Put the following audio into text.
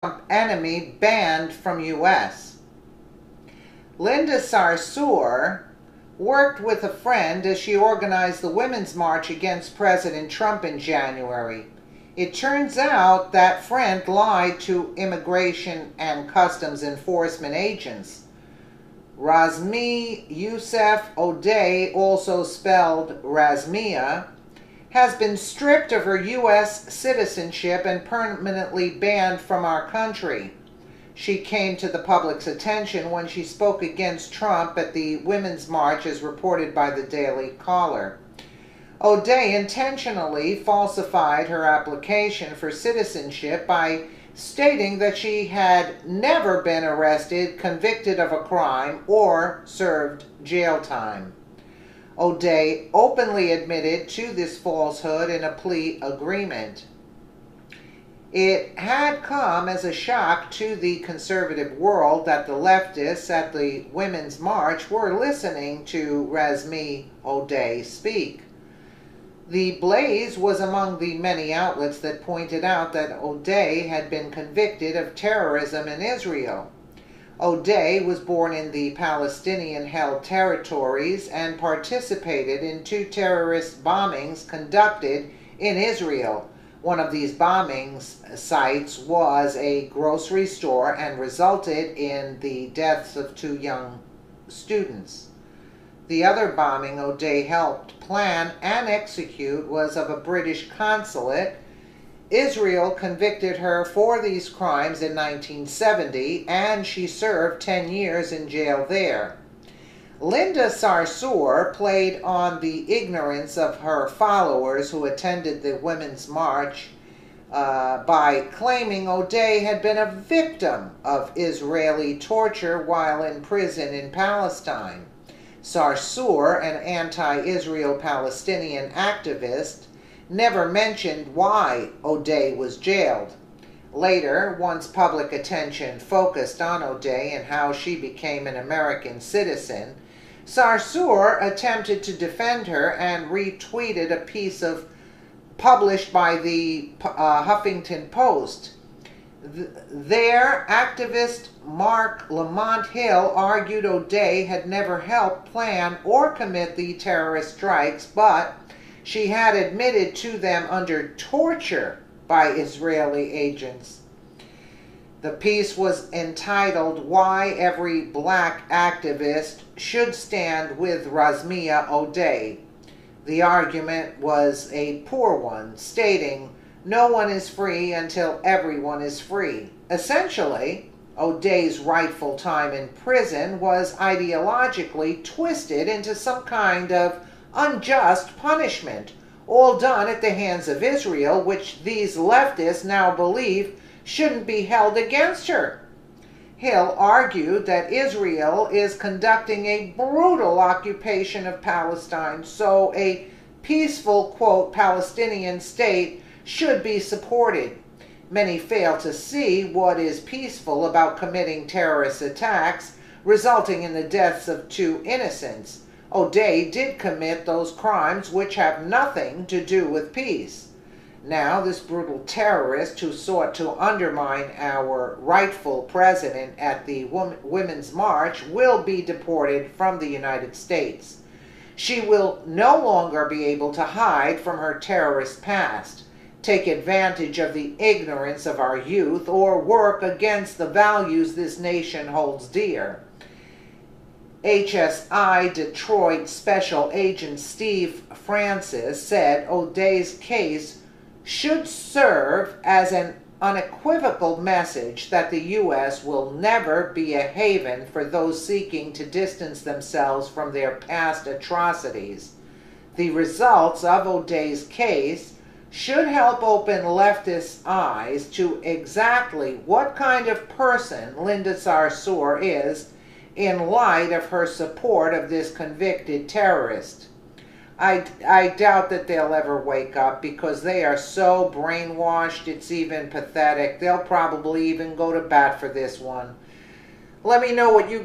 Trump enemy banned from U.S. Linda Sarsour worked with a friend as she organized the Women's March against President Trump in January. It turns out that friend lied to Immigration and Customs Enforcement agents. Rasmea Youssef O'Day, also spelled Rasmea, has been stripped of her U.S. citizenship and permanently banned from our country. She came to the public's attention when she spoke against Trump at the Women's March, as reported by the Daily Caller. O'Day intentionally falsified her application for citizenship by stating that she had never been arrested, convicted of a crime, or served jail time. O'Day openly admitted to this falsehood in a plea agreement. It had come as a shock to the conservative world that the leftists at the Women's March were listening to Rasmea O'Day speak. The Blaze was among the many outlets that pointed out that O'Day had been convicted of terrorism in Israel. O'Day was born in the Palestinian-held territories and participated in 2 terrorist bombings conducted in Israel. One of these bombings sites was a grocery store and resulted in the deaths of 2 young students. The other bombing O'Day helped plan and execute was of a British consulate. Israel convicted her for these crimes in 1970, and she served 10 years in jail there. Linda Sarsour played on the ignorance of her followers who attended the Women's March by claiming O'Day had been a victim of Israeli torture while in prison in Palestine. Sarsour, an anti-Israel Palestinian activist, never mentioned why O'Day was jailed. Later, once public attention focused on O'Day and how she became an American citizen, Sarsour attempted to defend her and retweeted a piece published by the Huffington Post. There, activist Mark Lamont Hill argued O'Day had never helped plan or commit the terrorist strikes, but she had admitted to them under torture by Israeli agents. The piece was entitled "Why Every Black Activist Should Stand with Rasmea O'Day." The argument was a poor one, stating, "No one is free until everyone is free." Essentially, O'Day's rightful time in prison was ideologically twisted into some kind of unjust punishment, all done at the hands of Israel, which these leftists now believe shouldn't be held against her. Hill argued that Israel is conducting a brutal occupation of Palestine, so a peaceful, quote, Palestinian state should be supported. Many fail to see what is peaceful about committing terrorist attacks, resulting in the deaths of 2 innocents. O'Day did commit those crimes which have nothing to do with peace. Now, this brutal terrorist who sought to undermine our rightful president at the Women's March will be deported from the United States. She will no longer be able to hide from her terrorist past, take advantage of the ignorance of our youth, or work against the values this nation holds dear. HSI Detroit Special Agent Steve Francis said O'Day's case should serve as an unequivocal message that the U.S. will never be a haven for those seeking to distance themselves from their past atrocities. The results of O'Day's case should help open leftists' eyes to exactly what kind of person Linda Sarsour is in light of her support of this convicted terrorist. I doubt that they'll ever wake up because they are so brainwashed it's even pathetic. They'll probably even go to bat for this one. Let me know what you